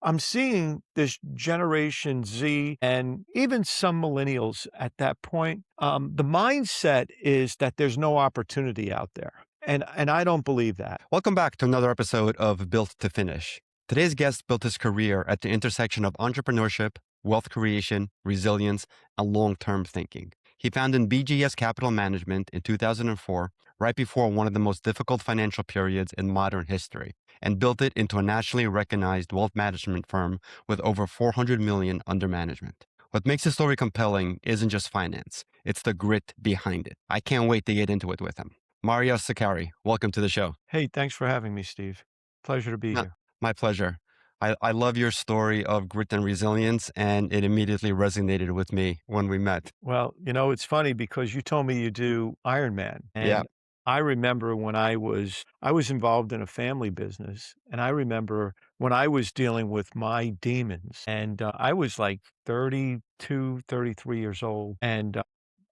I'm seeing this Generation Z and even some millennials at that point. The mindset is that there's no opportunity out there. And I don't believe that. Welcome back to another episode of Built to Finish. Today's guest built his career at the intersection of entrepreneurship, wealth creation, resilience, and long term thinking. He founded BGS Capital Management in 2004, right before one of the most difficult financial periods in modern history, and built it into a nationally recognized wealth management firm with over 400 million under management. What makes his story compelling isn't just finance, it's the grit behind it. I can't wait to get into it with him. Mario Sicari, welcome to the show. Hey, thanks for having me, Steve. Pleasure to be No, here. my pleasure. I love your story of grit and resilience, and it immediately resonated with me when we met. Well, it's funny because you told me you do Ironman, Yeah. and I remember when I was involved in a family business, and I remember when I was dealing with my demons, and I was like 32, 33 years old, and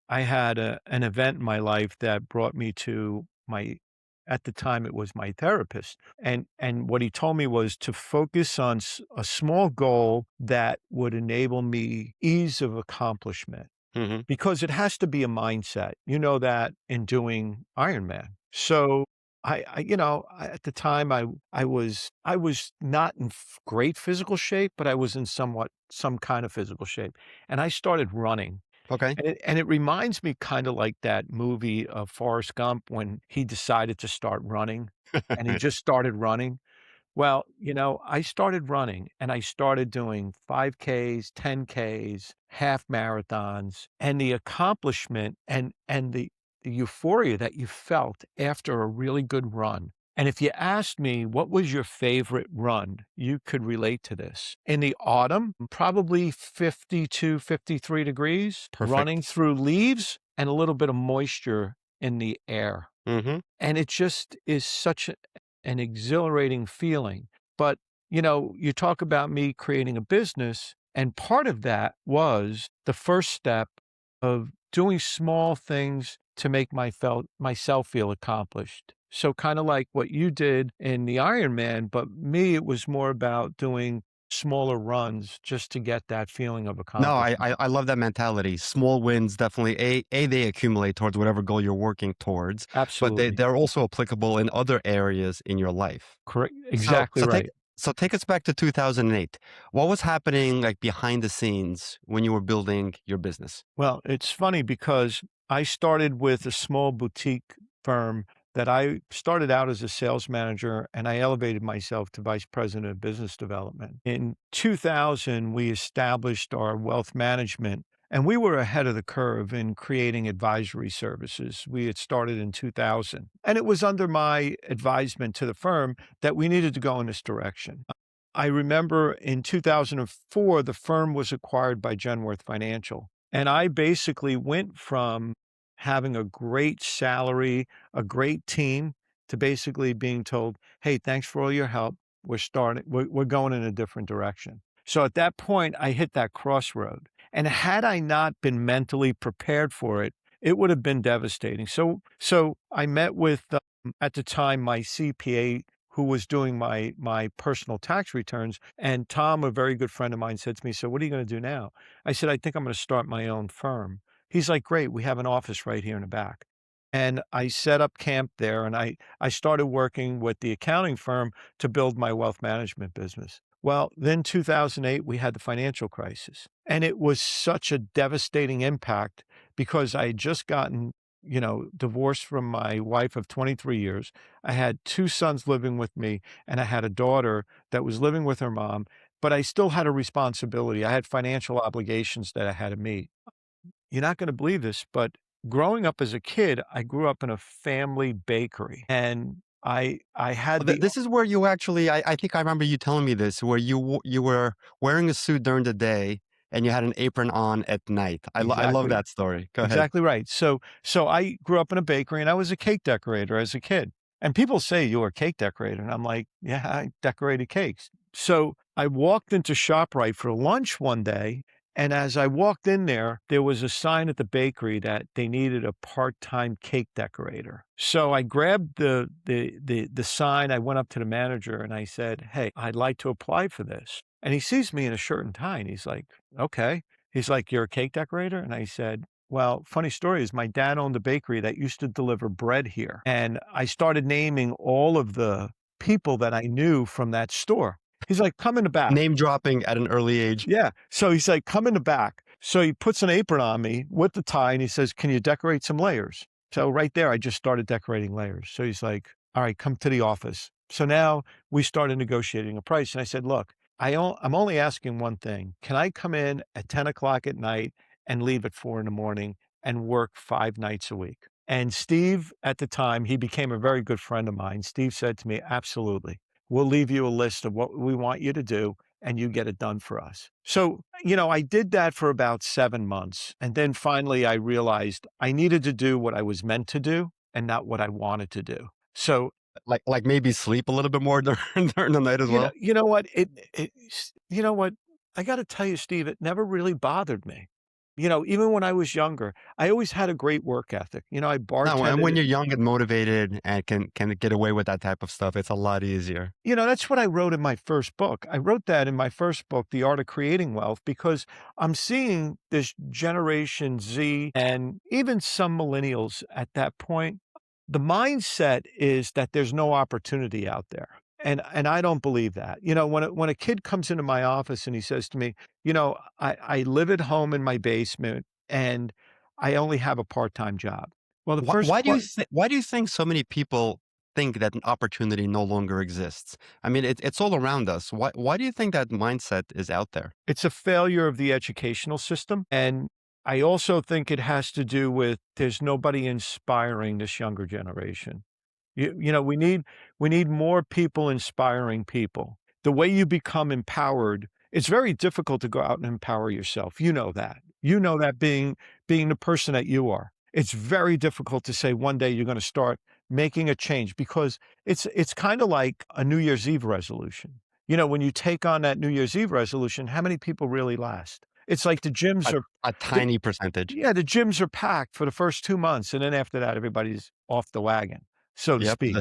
I had an event in my life that brought me to my at the time, it was my therapist, and what he told me was to focus on a small goal that would enable me ease of accomplishment, Hmm. because it has to be a mindset. You know that in doing Ironman. So at the time, I was not in great physical shape, but I was in some kind of physical shape, and I started running. Okay. And it reminds me kinda like that movie of Forrest Gump when he decided to start running, and he just started running. Well, I started running, and I started doing 5Ks, 10Ks, half marathons, and the accomplishment and the euphoria that you felt after a really good run. And if you asked me what was your favorite run, you could relate to this. In the autumn, probably 52, 53 degrees, running Perfect. through leaves and a little bit of moisture in the air. Hmm. And it just is such an exhilarating feeling. But, you talk about me creating a business, and part of that was the first step of doing small things to make myself feel accomplished. So kinda like what you did in the Ironman, but me, it was more about doing smaller runs just to get that feeling of No, I, accomplishment. I I love that mentality. Small wins definitely they accumulate towards whatever goal you're working towards, but Absolutely. they're also applicable in other areas in your life. Correct. So Exactly so take right. so take us back to 2008. What was happening like behind the scenes when you were building your business? Well, it's funny because I started with a small boutique firm that I started out as a sales manager, and I elevated myself to vice president of business development. In 2000, we established our wealth management, and we were ahead of the curve in creating advisory services. We had started in 2000, and it was under my advisement to the firm that we needed to go in this direction. I remember in 2004, the firm was acquired by Genworth Financial. And I basically went from having a great salary, a great team, to basically being told, hey, thanks for all your help. We're going in a different direction. So at that point, I hit that crossroad. And had I not been mentally prepared for it, it would have been devastating. So I met with, at the time, my CPA who was doing my personal tax returns. And Tom, a very good friend of mine, said to me, so what are you going to do now? I said, I think I'm going to start my own firm. He's like, great. We have an office right here in the back. And I set up camp there, and I started working with the accounting firm to build my wealth management business. Well, then 2008, we had the financial crisis, and it was such a devastating impact because I had just gotten, divorced from my wife of 23 years. I had 2 sons living with me, and I had a daughter that was living with her mom, but I still had a responsibility. I had financial obligations that I had to meet. You're not gonna believe this, but growing up as a kid, I grew up in a family bakery, and I had Well, the this is where you actually I think I remember you telling me this, where you were wearing a suit during the day and you had an apron on at night. I love exactly. that story. Go ahead. Exactly right. So I grew up in a bakery, and I was a cake decorator as a kid. And people say, "You're a cake decorator," and I'm like, "Yeah, I decorated cakes." So I walked into ShopRite for lunch one day, and as I walked in there was a sign at the bakery that they needed a part-time cake decorator. So I grabbed the sign, I went up to the manager and I said, "Hey, I'd like to apply for this." And he sees me in a shirt and tie, and he's like, "Okay." He's like, "You're a cake decorator?" And I said, "Well, funny story is my dad owned a bakery that used to deliver bread here." And I started naming all of the people that I knew from that store. He's like, "Come in the back." Name dropping at an early age. Yeah. So he's like, "Come in the back." So he puts an apron on me with the tie and he says, "Can you decorate some layers?" So right there, I just started decorating layers. So he's like, "All right, come to the office." So now we started negotiating a price. And I said, "Look, I'm only asking one thing. Can I come in at 10 o'clock at night and leave at 4 in the morning and work 5 nights a week?" And Steve, at the time, he became a very good friend of mine. Steve said to me, "Absolutely. We'll leave you a list of what we want you to do and you get it done for us." So, I did that for about 7 months, and then finally I realized I needed to do what I was meant to do and not what I wanted to do. So, Like maybe sleep a little bit more during the night as well? you know what? You know what? I gotta tell you, Steve, it never really bothered me. Even when I was younger, I always had a great work ethic. I No, and when bartended. you're young and motivated and can get away with that type of stuff, it's a lot easier. That's what I wrote in my first book. I wrote that in my first book, The Art of Creating Wealth, because I'm seeing this Generation Z and even some millennials at that point. The mindset is that there's no opportunity out there. And I don't believe that. When a kid comes into my office and he says to me, I live at home in my basement and I only have a part-time job. Well, the first part. Why do you think so many people think that an opportunity no longer exists? I mean, it's all around us. Why do you think that mindset is out there? It's a failure of the educational system, and I also think it has to do with there's nobody inspiring this younger generation. We need more people inspiring people. The way you become empowered, it's very difficult to go out and empower yourself. You know that. You know that being the person that you are. It's very difficult to say one day you're gonna start making a change because it's kinda like a New Year's Eve resolution. When you take on that New Year's Eve resolution, how many people really last? It's like the gyms are A the tiny percentage. yeah, the gyms are packed for the first 2 months, and then after that, everybody's off the wagon, so to Yep. speak.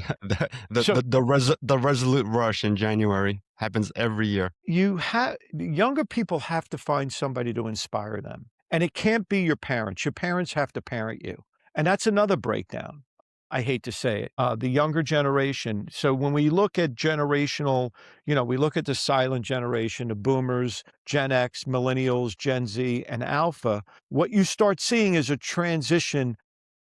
So The resolute rush in January happens every year. younger people have to find somebody to inspire them, and it can't be your parents. Your parents have to parent you, and that's another breakdown. I hate to say it. The younger generation. So when we look at generational, we look at the silent generation, the boomers, Gen X, millennials, Gen Z, and Alpha. What you start seeing is a transition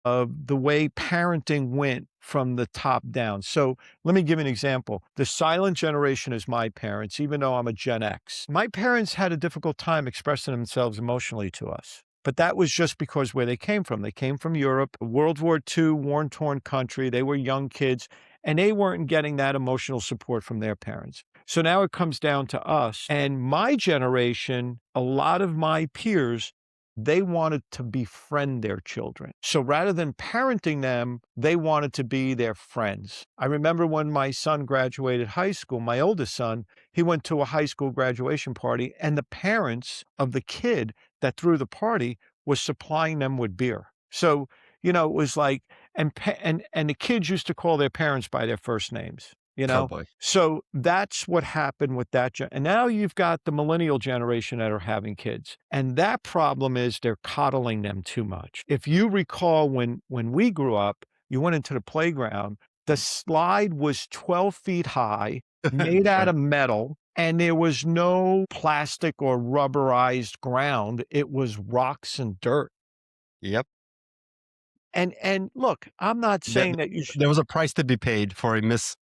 of the way parenting went from the top down. So let me give you an example. The silent generation is my parents, even though I'm a Gen X. My parents had a difficult time expressing themselves emotionally to us. But that was just because where they came from. They came from Europe, a World War II, war torn country. They were young kids, and they weren't getting that emotional support from their parents. So now it comes down to us. And my generation, a lot of my peers, they wanted to befriend their children. So rather than parenting them, they wanted to be their friends. I remember when my son graduated high school, my oldest son, he went to a high school graduation party, and the parents of the kid that threw the party was supplying them with beer. So, it was like, and the kids used to call their parents by their first names, you Oh know? boy. So that's what happened with that and now you've got the millennial generation that are having kids, and that problem is they're coddling them too much. If you recall when we grew up, you went into the playground, the slide was 12 feet high, made out Sure. of metal, and there was no plastic or rubberized ground, it was rocks and dirt. Yep. And look, I'm not There saying that you should. there was a price to be paid for a miss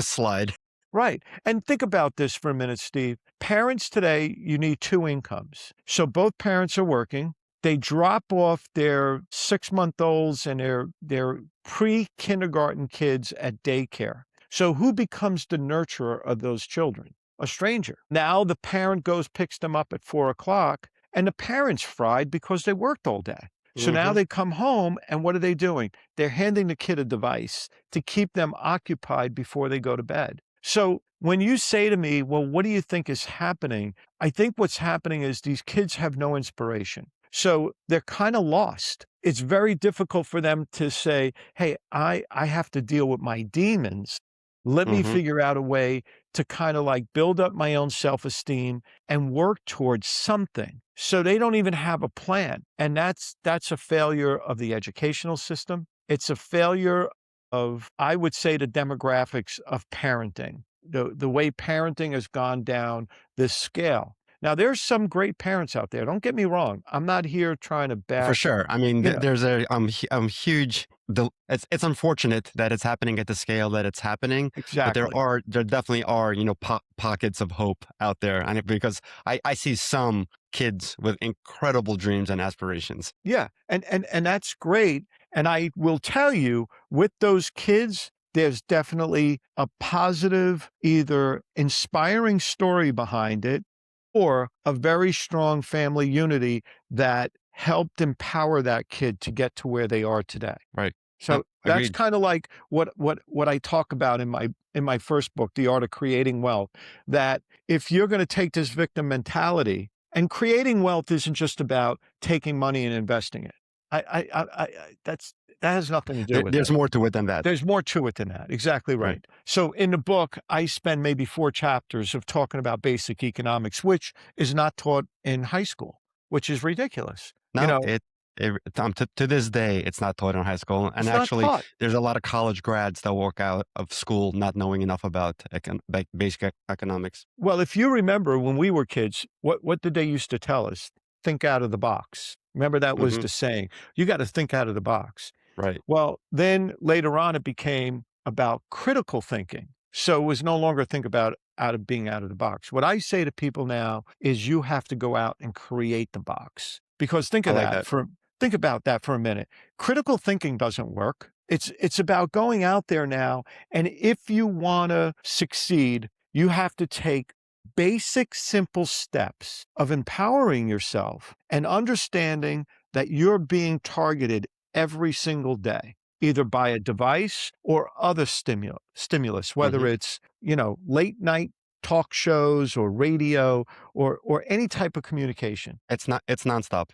slide. Right. And think about this for a minute, Steve. Parents today, you need two incomes. So both parents are working. They drop off their 6-month-olds and their pre-kindergarten kids at daycare. So who becomes the nurturer of those children? A stranger. Now the parent goes, picks them up at 4 o'clock, and the parent's fried because they worked all day. So now Mhm. they come home, and what are they doing? They're handing the kid a device to keep them occupied before they go to bed. So when you say to me, well, what do you think is happening? I think what's happening is these kids have no inspiration. So they're kind of lost. It's very difficult for them to say, hey, I have to deal with my demons. Let me Mhm. figure out a way to kind of like build up my own self-esteem and work towards something. So they don't even have a plan. And that's a failure of the educational system. It's a failure of, I would say, the demographics of parenting. The way parenting has gone down this scale. Now, there's some great parents out there. Don't get me wrong. I'm not here trying to For bash, sure. I mean, you know, there's a huge. It's unfortunate that it's happening at the scale that it's happening, but exactly. there definitely are pockets of hope out there, and because I see some kids with incredible dreams and aspirations. Yeah, and that's great, and I will tell you, with those kids, there's definitely a positive, either inspiring story behind it or a very strong family unity that helped empower that kid to get to where they are today. Right. So that's Agreed. kinda like what I talk about in my first book, The Art of Creating Wealth, that if you're gonna take this victim mentality, and creating wealth isn't just about taking money and investing it. That has nothing to do with There's it. more to it than that. There's more to it than that. Exactly Right. right. So in the book, I spend maybe 4 chapters of talking about basic economics, which is not taught in high school, which is ridiculous. You No, know, to this day, it's not taught in high school, and it's not actually, taught. there's a lot of college grads that walk out of school not knowing enough about basic economics. Well, if you remember when we were kids, what did they used to tell us? Think out of the box. Remember that was Hmm. the saying. You gotta think out of the box. Right. Well, then later on, it became about critical thinking. So it was no longer think about out of being out of the box. What I say to people now is you have to go out and create the box. Because I like that. think about that for a minute. Critical thinking doesn't work. It's about going out there now, and if you wanna succeed, you have to take basic, simple steps of empowering yourself and understanding that you're being targeted every single day, either by a device or other stimulus, whether Hmm. it's, late night talk shows or radio or any type of communication. It's nonstop.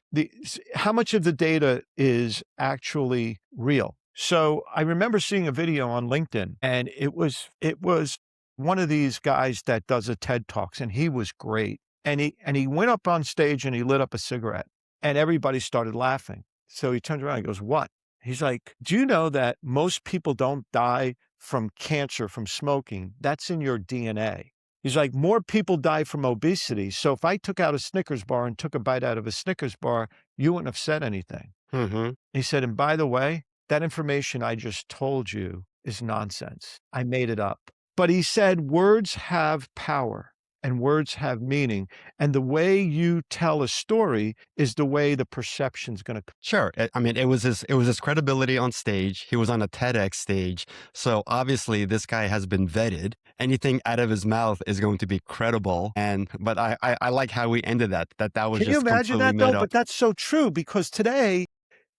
How much of the data is actually real? So I remember seeing a video on LinkedIn, and it was one of these guys that does a TED Talks, and he was great. And he went up on stage and he lit up a cigarette, and everybody started laughing. So he turns around and goes, "What?" He's like, "Do you know that most people don't die from cancer from smoking? That's in your DNA." He's like, "More people die from obesity. So if I took out a Snickers bar and took a bite out of a Snickers bar, you wouldn't have said anything." Hmm. He said, "And by the way, that information I just told you is nonsense. I made it up." But he said, words have power and words have meaning. And the way you tell a story is the way the perception's going to. Sure. I mean, it was his credibility on stage. He was on a TEDx stage, so obviously this guy has been vetted. Anything out of his mouth is going to be credible. But I like how we ended that was Can you just imagine completely that though? made But up. that's so true because today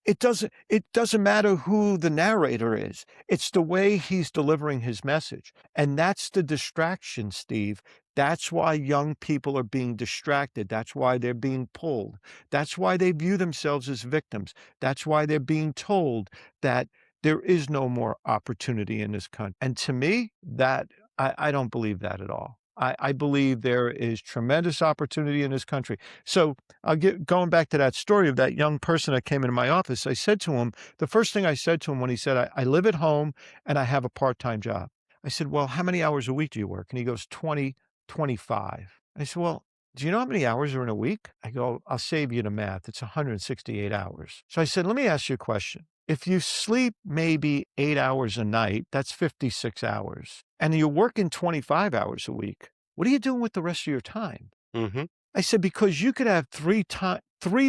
it doesn't matter who the narrator is. It's the way he's delivering his message. And that's the distraction, Steve. That's why young people are being distracted. That's why they're being pulled. That's why they view themselves as victims. That's why they're being told that there is no more opportunity in this country. And to me, that I don't believe that at all. I believe there is tremendous opportunity in this country. So I'll get going back to that story of that young person that came into my office. I said to him, the first thing I said to him when he said, I live at home and I have a part-time job. I said, well, how many hours a week do you work? And he goes, 20, 25. I said, well, do you know how many hours are in a week? I go, I'll save you the math. It's 168 hours. So I said, let me ask you a question. If you sleep maybe 8 hours a night, that's 56 hours. And you're working 25 hours a week. What are you doing with the rest of your time? Hmm. I said, because you could have three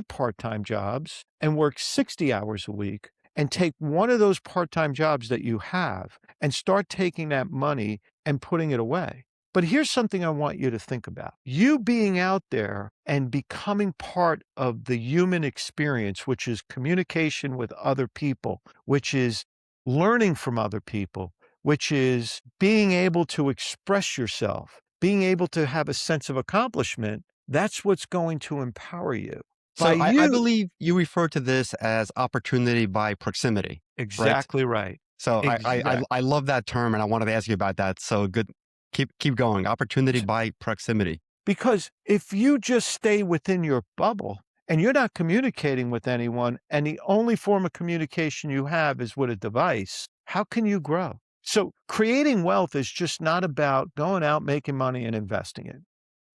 part-time jobs and work 60 hours a week and take one of those part-time jobs that you have and start taking that money and putting it away. But here's something I want you to think about. You being out there and becoming part of the human experience, which is communication with other people, which is learning from other people, which is being able to express yourself, being able to have a sense of accomplishment, that's what's going to empower you. By So I you believe you refer to this as opportunity by proximity, right? exactly right. So Exact I love that term, and I wanted to ask you about that. So good. Keep going. Opportunity by proximity. Because if you just stay within your bubble and you're not communicating with anyone, and the only form of communication you have is with a device, how can you grow? So creating wealth is just not about going out, making money and investing it.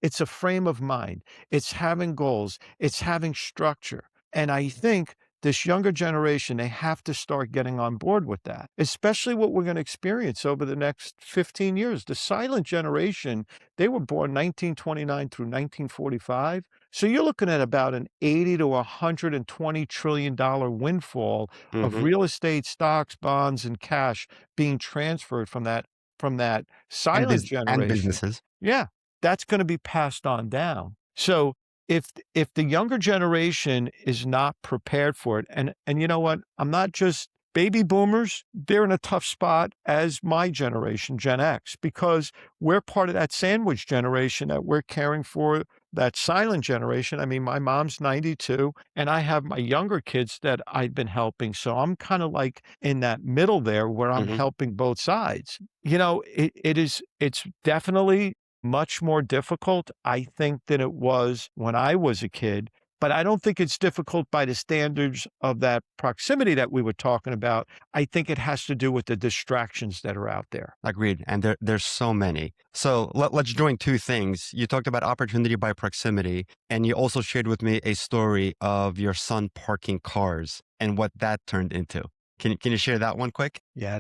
It's a frame of mind. It's having goals. It's having structure. And I think this younger generation, they have to start getting on board with that, especially what we're going to experience over the next 15 years. The silent generation, they were born 1929 through 1945. So you're looking at about an 80 to $120 trillion windfall of Hmm. real estate, stocks, bonds, and cash being transferred from that And silent and generation. businesses. Yeah, that's gonna be passed on down. So, if the younger generation is not prepared for it, and you know what? I'm not just baby boomers, they're in a tough spot as my generation, Gen X, because we're part of that sandwich generation that we're caring for that silent generation. I mean, my mom's 92, and I have my younger kids that I've been helping, so I'm kinda like in that middle there where I'm Hmm. helping both sides. It's definitely much more difficult, I think, than it was when I was a kid, but I don't think it's difficult by the standards of that proximity that we were talking about. I think it has to do with the distractions that are out there. Agreed. And there's so many. So let's join two things. You talked about opportunity by proximity, and you also shared with me a story of your son parking cars and what that turned into. Can you share that one quick? Yeah,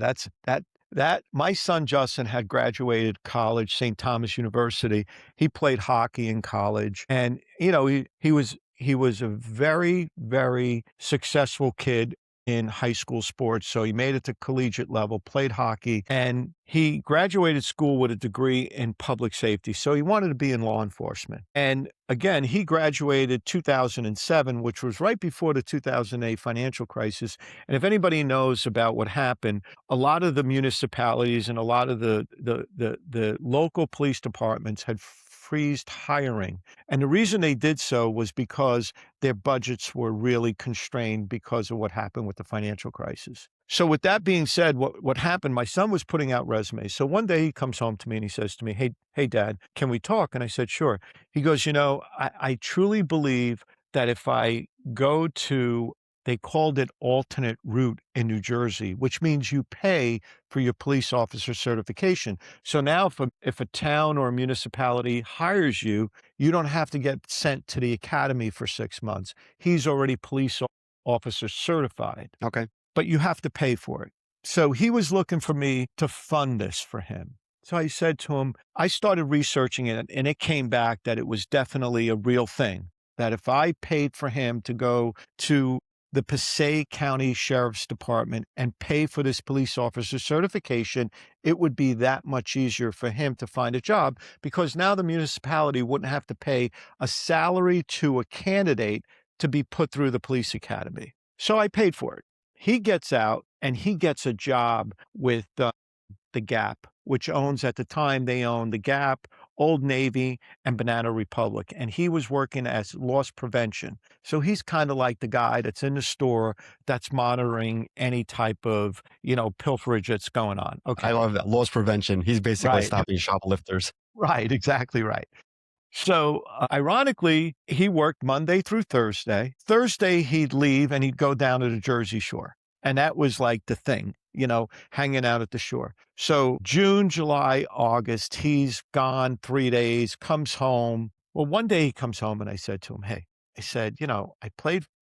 that my son Justin had graduated college, St. Thomas University. He played hockey in college, and, he was a very, very successful kid in high school sports, so he made it to collegiate level, played hockey, and he graduated school with a degree in public safety, so he wanted to be in law enforcement. And, again, he graduated 2007, which was right before the 2008 financial crisis, and if anybody knows about what happened, a lot of the municipalities and a lot of the local police departments had freezed hiring. And the reason they did so was because their budgets were really constrained because of what happened with the financial crisis. So with that being said, what happened, my son was putting out resumes. So one day he comes home to me and he says to me, "Hey, Dad, can we talk?" And I said, "Sure." He goes, I truly believe that if I go to, they called it alternate route in New Jersey, which means you pay for your police officer certification. So now if a town or a municipality hires you, you don't have to get sent to the academy for 6 months. He's already officer certified, Okay. but you have to pay for it. So he was looking for me to fund this for him. So I said to him, I started researching it, and it came back that it was definitely a real thing. That if I paid for him to go to the Passaic County Sheriff's Department and pay for this police officer certification, it would be that much easier for him to find a job, because now the municipality wouldn't have to pay a salary to a candidate to be put through the police academy. So I paid for it. He gets out and he gets a job with the Gap, which owns, at the time, they owned the Gap, Old Navy, and Banana Republic. And he was working as loss prevention. So he's kind of like the guy that's in the store that's monitoring any type of, pilferage that's going on. I Okay. love that. Loss prevention. He's basically Right. stopping shoplifters. Right. Exactly right. So, ironically, he worked Monday through Thursday. Thursday, he'd leave and he'd go down to the Jersey Shore. And that was like the thing, hanging out at the shore. So, June, July, August, he's gone 3 days, comes home. Well, one day he comes home and I said to him, "Hey," I said, "I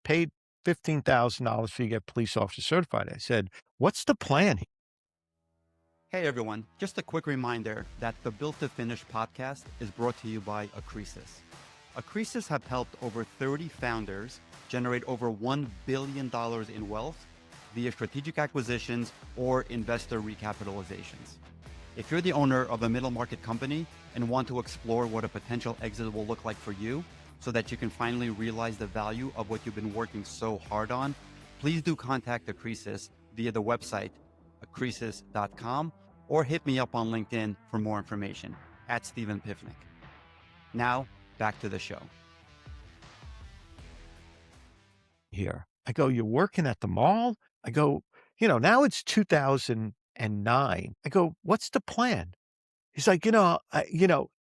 paid $15,000 for you to get police officer certified." I said, "What's the plan?" Hey everyone, just a quick reminder that the Built to Finish podcast is brought to you by Acresis. Acresis have helped over 30 founders generate over $1 billion in wealth via strategic acquisitions or investor recapitalizations. If you're the owner of a middle market company and want to explore what a potential exit will look like for you so that you can finally realize the value of what you've been working so hard on, please do contact Acresis via the website acresis.com or hit me up on LinkedIn for more information at Stephen Pivnik. Now, back to the show. Here. I go, "You're working at the mall?" I go, now it's 2009. I go, "What's the plan?" He's like,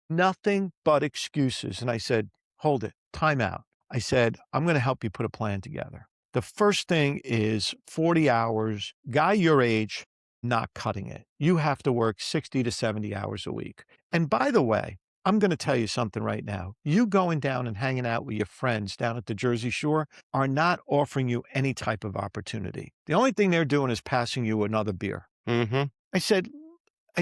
nothing but excuses. And I said, hold it, time out. I said, I'm going to help you put a plan together. The first thing is 40 hours, guy your age, not cutting it. You have to work 60 to 70 hours a week. And by the way, I'm going to tell you something right now. You going down and hanging out with your friends down at the Jersey Shore are not offering you any type of opportunity. The only thing they're doing is passing you another beer. Mm-hmm. I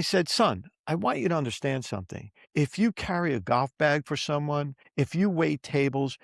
said, son, I want you to understand something. If you carry a golf bag for someone, if you wait tables,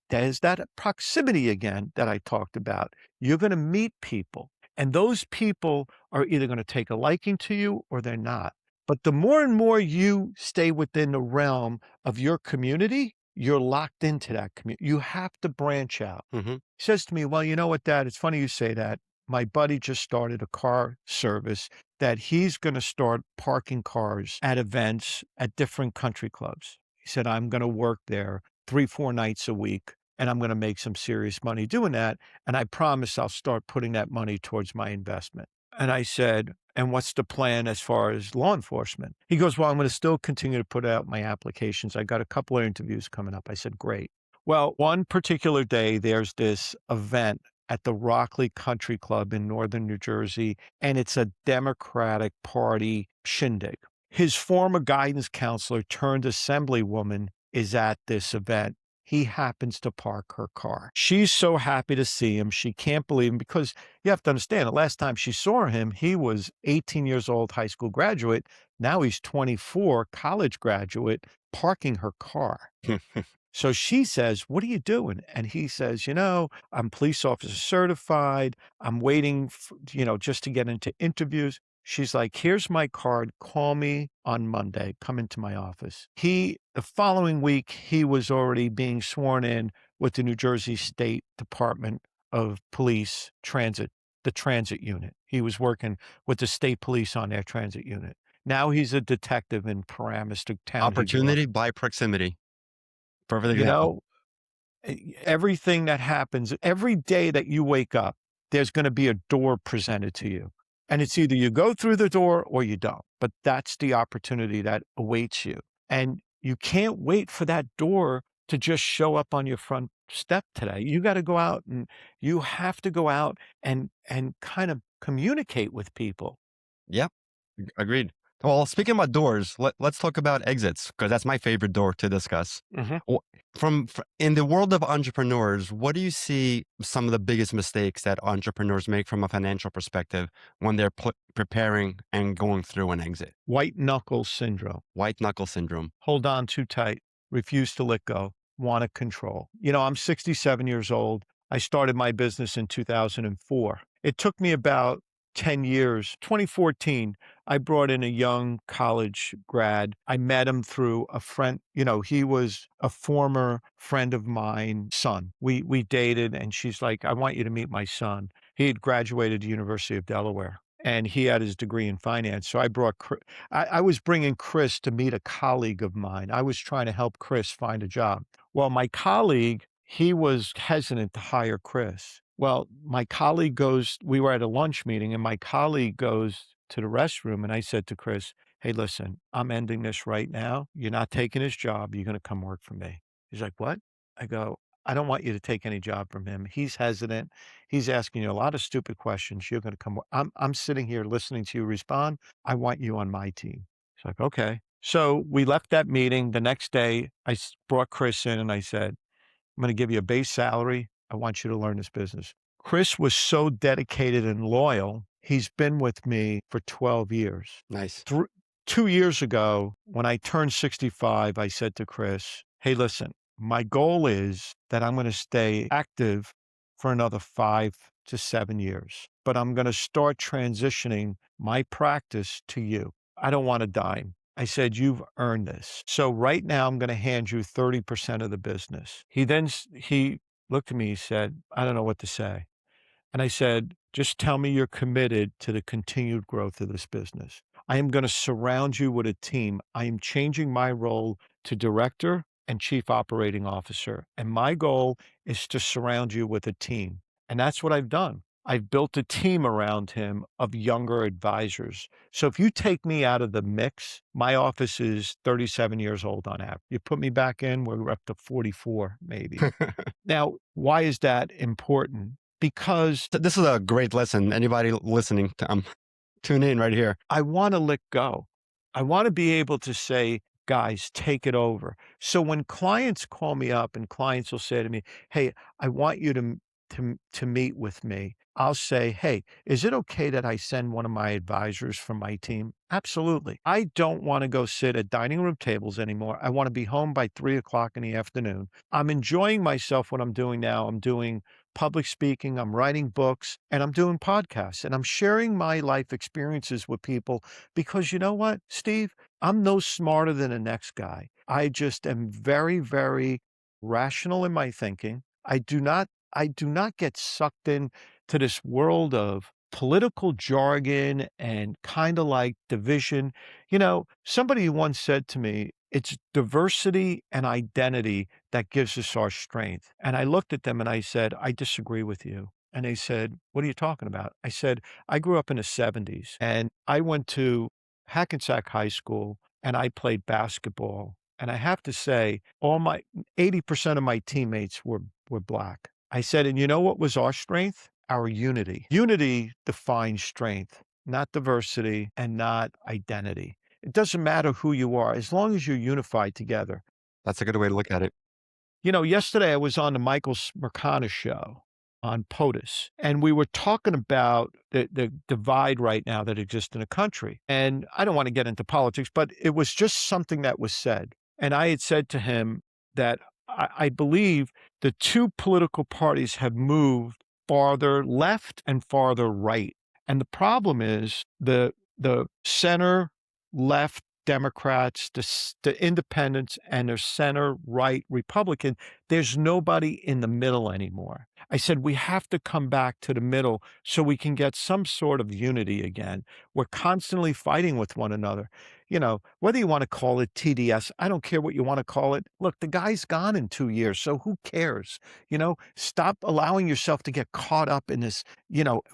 there's that proximity again that I talked about. You're going to meet people, and those people are either going to take a liking to you or they're not. But the more and more you stay within the realm of your community, you're locked into that community. You have to branch out. Mm-hmm. He says to me, well, you know what, Dad? It's funny you say that. My buddy just started a car service that he's going to start parking cars at events at different country clubs. He said, I'm going to work there 3, 4 nights a week, and I'm going to make some serious money doing that. And I promise I'll start putting that money towards my investment. And I said, and what's the plan as far as law enforcement? He goes, well, I'm going to still continue to put out my applications. I got a couple of interviews coming up. I said, great. Well, one particular day, there's this event at the Rockley Country Club in northern New Jersey, and it's a Democratic Party shindig. His former guidance counselor turned assemblywoman is at this event. He happens to park her car. She's so happy to see him. She can't believe him because you have to understand the last time she saw him, he was 18 years old, high school graduate. Now he's 24, college graduate, parking her car. So she says, what are you doing? And he says, I'm police officer certified. I'm waiting, just to get into interviews. She's like, here's my card. Call me on Monday. Come into my office. The following week, he was already being sworn in with the New Jersey State Department of Police Transit, the transit unit. He was working with the state police on their transit unit. Now he's a detective in Paramus, the town he grew up. Opportunity by proximity. Perfect You example. know, everything that happens, every day that you wake up, there's going to be a door presented to you. And it's either you go through the door or you don't. But that's the opportunity that awaits you. And you can't wait for that door to just show up on your front step today. You got to go out and you have to go out and kind of communicate with people. Yep. Agreed. Well, speaking about doors, let's talk about exits because that's my favorite door to discuss. Mhm. In the world of entrepreneurs, what do you see some of the biggest mistakes that entrepreneurs make from a financial perspective when they're preparing and going through an exit? White knuckle syndrome. White knuckle syndrome. Hold on too tight, refuse to let go, want to control. I'm 67 years old. I started my business in 2004. It took me about 10 years. 2014, I brought in a young college grad. I met him through a friend. He was a former friend of mine, son. We dated, and she's like, I want you to meet my son. He had graduated the University of Delaware, and he had his degree in finance. So I was bringing Chris to meet a colleague of mine. I was trying to help Chris find a job. Well, my colleague, he was hesitant to hire Chris. Well, we were at a lunch meeting, and my colleague goes to the restroom, and I said to Chris, hey, listen, I'm ending this right now. You're not taking his job. You're going to come work for me. He's like, what? I go, I don't want you to take any job from him. He's hesitant. He's asking you a lot of stupid questions. You're going to come. I'm sitting here listening to you respond. I want you on my team. He's like, okay. So we left that meeting. The next day, brought Chris in and I said, I'm going to give you a base salary. I want you to learn this business. Chris was so dedicated and loyal. He's been with me for 12 years. Nice. 2 years ago, when I turned 65, I said to Chris, hey, listen, my goal is that I'm going to stay active for another 5 to 7 years, but I'm going to start transitioning my practice to you. I don't want a dime. I said, you've earned this. So right now I'm going to hand you 30% of the business. He looked at me, he said, I don't know what to say. And I said, just tell me you're committed to the continued growth of this business. I am going to surround you with a team. I am changing my role to director and chief operating officer. And my goal is to surround you with a team. And that's what I've done. I've built a team around him of younger advisors. So if you take me out of the mix, my office is 37 years old on average. You put me back in, we're up to 44 maybe. Now, why is that important? Because This is a great lesson. Anybody listening, tune in right here. I wanna let go. I wanna be able to say, "Guys, take it over." So when clients call me up and clients will say to me, "Hey, I want you to to meet with me." I'll say, "Hey, is it okay that I send one of my advisors from my team?" Absolutely. I don't wanna go sit at dining room tables anymore. I wanna be home by 3 o'clock in the afternoon. I'm enjoying myself what I'm doing now. I'm doing public speaking, I'm writing books, and I'm doing podcasts, and I'm sharing my life experiences with people because you know what, Steve? I'm no smarter than the next guy. I just am very, very rational in my thinking. I do not get sucked in to this world of political jargon and kind of like division. Somebody once said to me, it's diversity and identity that gives us our strength. And I looked at them and I said, I disagree with you. And they said, what are you talking about? I said, I grew up in the 70s and I went to Hackensack High School and I played basketball. And I have to say, all my 80% of my teammates were black. I said, and you know what was our strength? Our unity. Unity defines strength, not diversity and not identity. It doesn't matter who you are, as long as you're unified together. That's a good way to look at it. Yesterday I was on the Michael Smercana show on POTUS, and we were talking about the divide right now that exists in the country. And I don't want to get into politics, but it was just something that was said. And I had said to him that I believe the two political parties have moved farther left and farther right. And the problem is the center left Democrats, the independents, and the center right Republican, there's nobody in the middle anymore. I said, we have to come back to the middle so we can get some sort of unity again. We're constantly fighting with one another. Whether you want to call it TDS, I don't care what you want to call it. Look, the guy's gone in 2 years, so who cares? Stop allowing yourself to get caught up in this,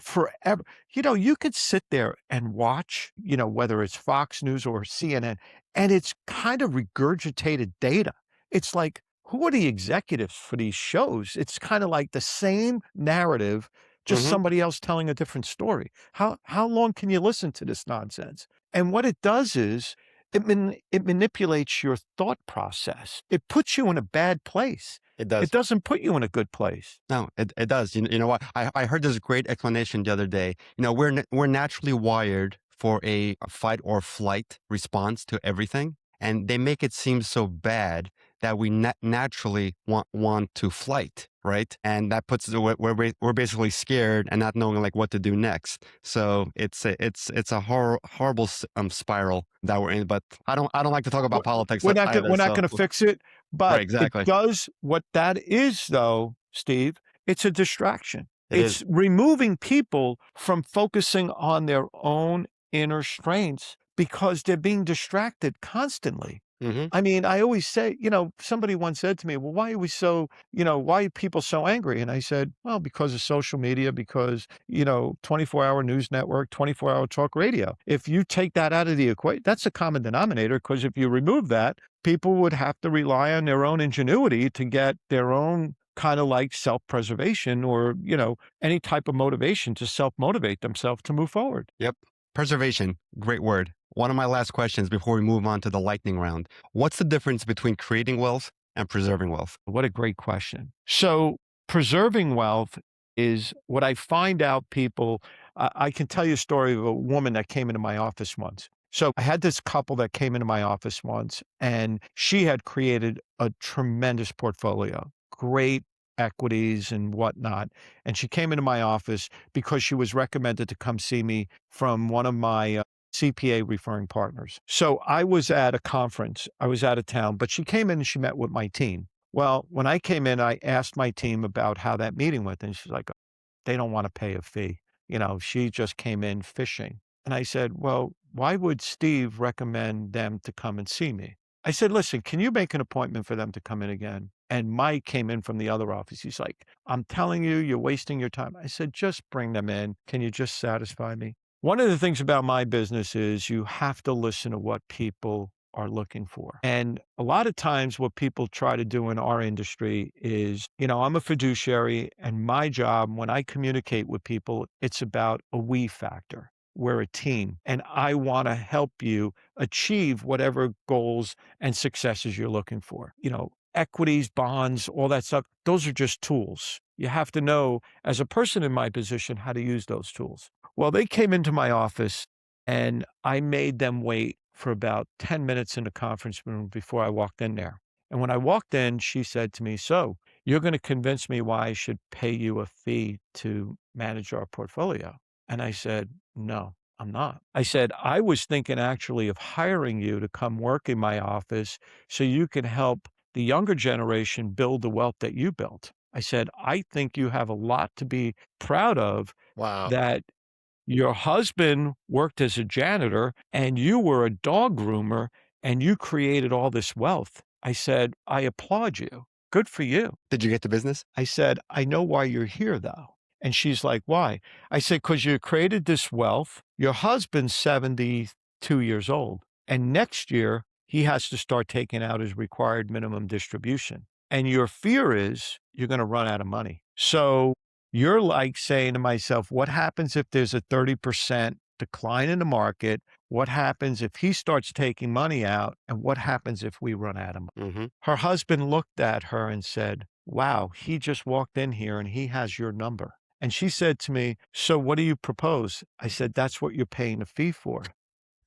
forever. You could sit there and watch, whether it's Fox News or CNN, and it's kind of regurgitated data. It's like, who are the executives for these shows? It's kind of like the same narrative, just Hmm. somebody else telling a different story. How long can you listen to this nonsense? And what it does is it manipulates your thought process. It puts you in a bad place. It It does. doesn't put you in a good place. No, it does. You know what? I heard this great explanation the other day. We're naturally wired for a fight or flight response to everything, and they make it seem so bad that we naturally want to flight, right? And that puts we're basically scared and not knowing like what to do next. So it's a horrible spiral that we're in. But I don't like to talk about We're politics we're not gonna either. we're not So gonna fix it, right, but it exactly. does what that is though, Steve, it's a distraction. It is. It's removing people from focusing on their own inner strengths because they're being distracted constantly. Hmm. I mean, I always say, somebody once said to me, "Well, why are we so why are people so angry?" And I said, "Well, because of social media, because, 24-hour news network, 24-hour talk radio. If you take that out of the equation, that's a common denominator, because if you remove that, people would have to rely on their own ingenuity to get their own kind of like self-preservation or, any type of motivation to self-motivate themselves to move forward." Yep. Preservation. Great word. One of my last questions before we move on to the lightning round. What's the difference between creating wealth and preserving wealth? What a great question. So, preserving wealth is what I find out people. I can tell you a story of a woman that came into my office once. So, I had this couple that came into my office once, and she had created a tremendous portfolio, great equities and whatnot. And she came into my office because she was recommended to come see me from one of my CPA referring partners. So I was at a conference. I was out of town, but she came in and she met with my team. Well, when I came in, I asked my team about how that meeting went, and she's like, they don't want to pay a fee. She just came in fishing. And I said, well, why would Steve recommend them to come and see me? I said, listen, can you make an appointment for them to come in again? And Mike came in from the other office. He's like, I'm telling you, you're wasting your time. I said, just bring them in. Can you just satisfy me? One of the things about my business is you have to listen to what people are looking for. And a lot of times what people try to do in our industry is, I'm a fiduciary and my job when I communicate with people, it's about a we factor. We're a team and I want to help you achieve whatever goals and successes you're looking for. Equities, bonds, all that stuff, those are just tools. You have to know as a person in my position how to use those tools. Well, they came into my office and I made them wait for about 10 minutes in the conference room before I walked in there. And when I walked in, she said to me, so you're going to convince me why I should pay you a fee to manage our portfolio. And I said, no, I'm not. I said, I was thinking actually of hiring you to come work in my office so you can help the younger generation build the wealth that you built. I said, I think you have a lot to be proud of Wow. that your husband worked as a janitor and you were a dog groomer and you created all this wealth. I said, I applaud you. Good for you. Did you get the business? I said, I know why you're here though. And she's like, why? I said, because you created this wealth. Your husband's 72 years old. And next year, he has to start taking out his required minimum distribution. And your fear is you're going to run out of money. So you're like saying to myself, what happens if there's a 30% decline in the market? What happens if he starts taking money out? And what happens if we run out of money? Mm-hmm. Her husband looked at her and said, wow, he just walked in here and he has your number. And she said to me, so what do you propose? I said, that's what you're paying a fee for.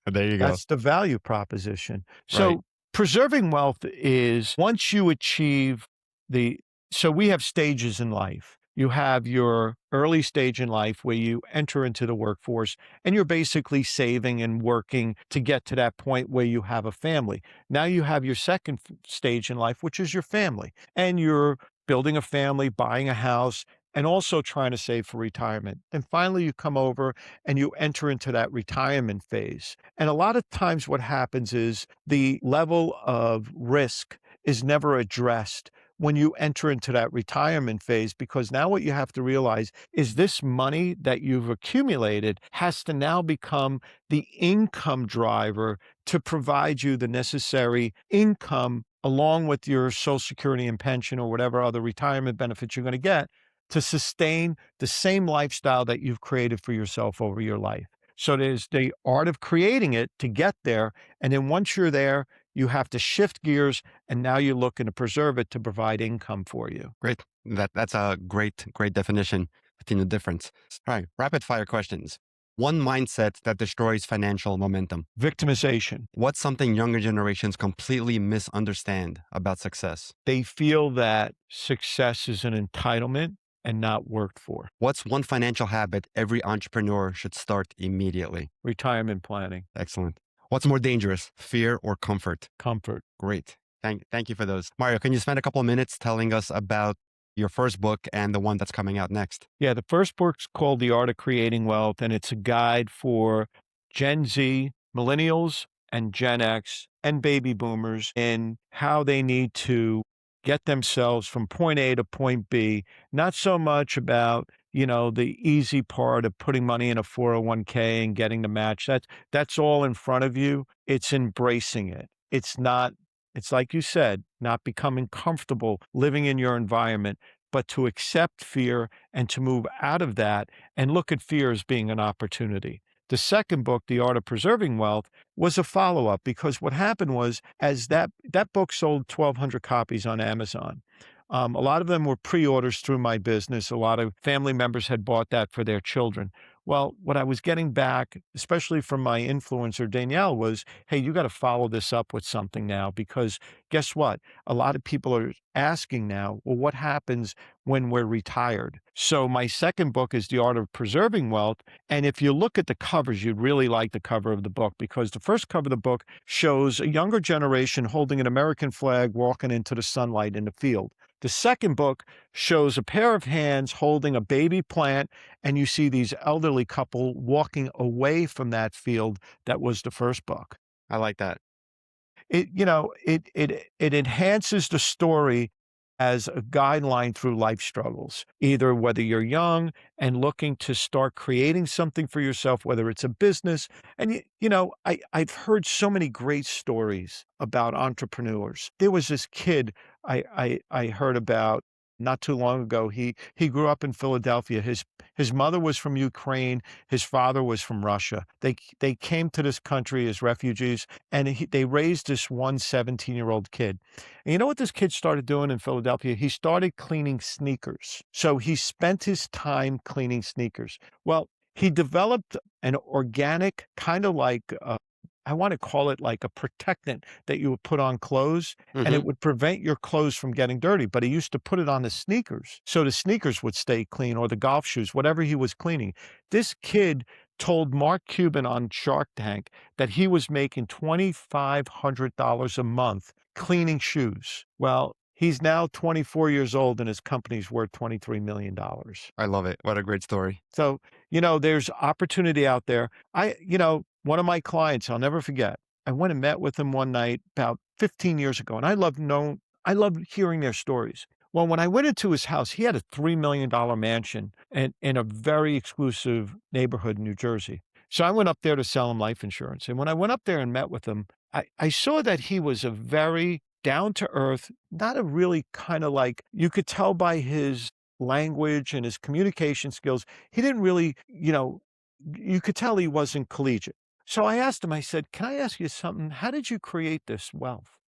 There you go. That's the value proposition. Right. So preserving wealth is once you achieve so we have stages in life. You have your early stage in life where you enter into the workforce and you're basically saving and working to get to that point where you have a family. Now you have your second stage in life, which is your family, and you're building a family, buying a house, and also trying to save for retirement. Then finally you come over and you enter into that retirement phase. And a lot of times what happens is the level of risk is never addressed when you enter into that retirement phase, because now what you have to realize is this money that you've accumulated has to now become the income driver to provide you the necessary income along with your Social Security and pension or whatever other retirement benefits you're going to get to sustain the same lifestyle that you've created for yourself over your life. So there's the art of creating it to get there. And then once you're there, you have to shift gears and now you're looking to preserve it to provide income for you. Great. That's a great definition between the difference. All right. Rapid fire questions. One mindset that destroys financial momentum. Victimization. What's something younger generations completely misunderstand about success? They feel that success is an entitlement and not worked for. What's one financial habit every entrepreneur should start immediately? Retirement planning. Excellent. What's more dangerous, fear or comfort? Comfort. Great. Thank you for those. Mario, can you spend a couple of minutes telling us about your first book and the one that's coming out next? Yeah, the first book's called The Art of Creating Wealth, and it's a guide for Gen Z, millennials, and Gen X, and baby boomers in how they need to get themselves from point A to point B. Not so much about, the easy part of putting money in a 401k and getting the match. That's all in front of you. It's embracing it. It's like you said, not becoming comfortable living in your environment, but to accept fear and to move out of that and look at fear as being an opportunity. The second book, The Art of Preserving Wealth, was a follow-up because what happened was as that book sold 1,200 copies on Amazon. A lot of them were pre-orders through my business. A lot of family members had bought that for their children. Well, what I was getting back, especially from my influencer, Danielle, was, hey, you got to follow this up with something now because guess what? A lot of people are asking now, well, what happens when we're retired? So my second book is The Art of Preserving Wealth. And if you look at the covers, you'd really like the cover of the book because the first cover of the book shows a younger generation holding an American flag walking into the sunlight in the field. The second book shows a pair of hands holding a baby plant, and you see these elderly couple walking away from that field that was the first book. I like that. it enhances the story as a guideline through life struggles, either whether you're young and looking to start creating something for yourself, whether it's a business. And I've heard so many great stories about entrepreneurs. There was this kid I heard about not too long ago. He grew up in Philadelphia. His mother was from Ukraine. His father was from Russia. They came to this country as refugees, and they raised this one 17-year-old kid. And you know what this kid started doing in Philadelphia? He started cleaning sneakers. So he spent his time cleaning sneakers. Well, he developed an organic kind of like I want to call it like a protectant that you would put on clothes, and Hmm. it would prevent your clothes from getting dirty. But he used to put it on the sneakers so the sneakers would stay clean, or the golf shoes, whatever he was cleaning. This kid told Mark Cuban on Shark Tank that he was making $2,500 a month cleaning shoes. Well, he's now 24 years old and his company's worth $23 million. I love it. What a great story. So, there's opportunity out there. One of my clients, I'll never forget, I went and met with him one night about 15 years ago, and I love hearing their stories. Well, when I went into his house, he had a $3 million mansion in a very exclusive neighborhood in New Jersey. So I went up there to sell him life insurance. And when I went up there and met with him, I saw that he was a very down to earth, not a really kind of like, you could tell by his language and his communication skills, he didn't really, you could tell he wasn't collegiate. So I asked him, I said, "Can I ask you something? How did you create this wealth?"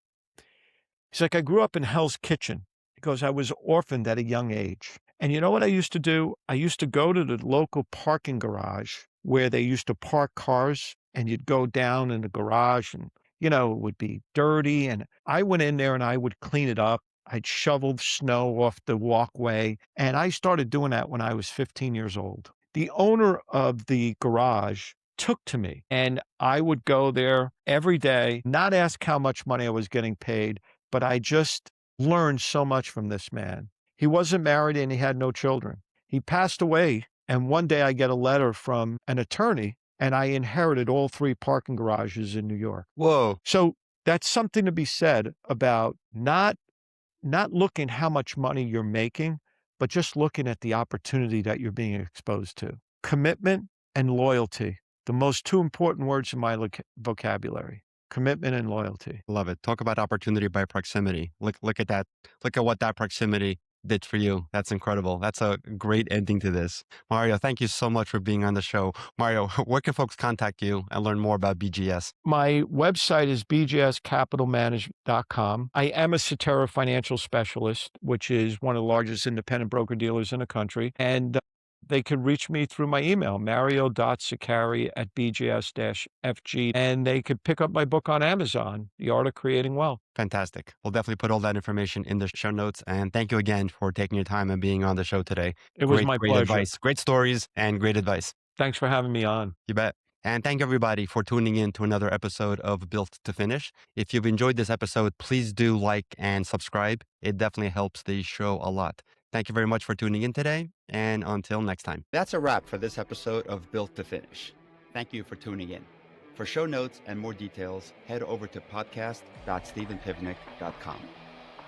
He's like, "I grew up in Hell's Kitchen." He goes, "I was orphaned at a young age. And you know what I used to do? I used to go to the local parking garage where they used to park cars, and you'd go down in the garage and, it would be dirty. And I went in there and I would clean it up. I'd shovel snow off the walkway. And I started doing that when I was 15 years old. The owner of the garage took to me, and I would go there every day, not ask how much money I was getting paid, but I just learned so much from this man. He wasn't married and he had no children. He passed away, and one day I get a letter from an attorney, and I inherited all 3 parking garages in New York. Whoa. So that's something to be said about not looking how much money you're making, but just looking at the opportunity that you're being exposed to. Commitment and loyalty, the most 2 important words in my vocabulary. Commitment and loyalty. Love it. Talk about opportunity by proximity. Look at that. Look at what that proximity did for you. That's incredible. That's a great ending to this. Mario, thank you so much for being on the show. Mario, where can folks contact you and learn more about BGS? My website is bgscapitalmanagement.com. I am a Sicari financial specialist, which is one of the largest independent broker-dealers in the country. And they can reach me through my email, mario.sicari@bgs-fg, and they could pick up my book on Amazon, The Art of Creating Wealth. Fantastic. We'll definitely put all that information in the show notes. And thank you again for taking your time and being on the show today. It was Great, my great pleasure. advice, great stories, and great advice. Thanks for having me on. You bet. And thank everybody for tuning in to another episode of Built to Finish. If you've enjoyed this episode, please do like and subscribe. It definitely helps the show a lot. Thank you very much for tuning in today, and until next time. That's a wrap for this episode of Built to Finish. Thank you for tuning in. For show notes and more details, head over to podcast.stephenpivnik.com.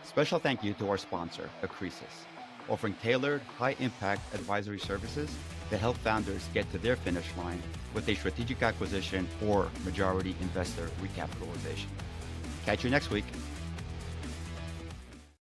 Special thank you to our sponsor, Accresis, offering tailored, high-impact advisory services that help founders get to their finish line with a strategic acquisition or majority investor recapitalization. Catch you next week.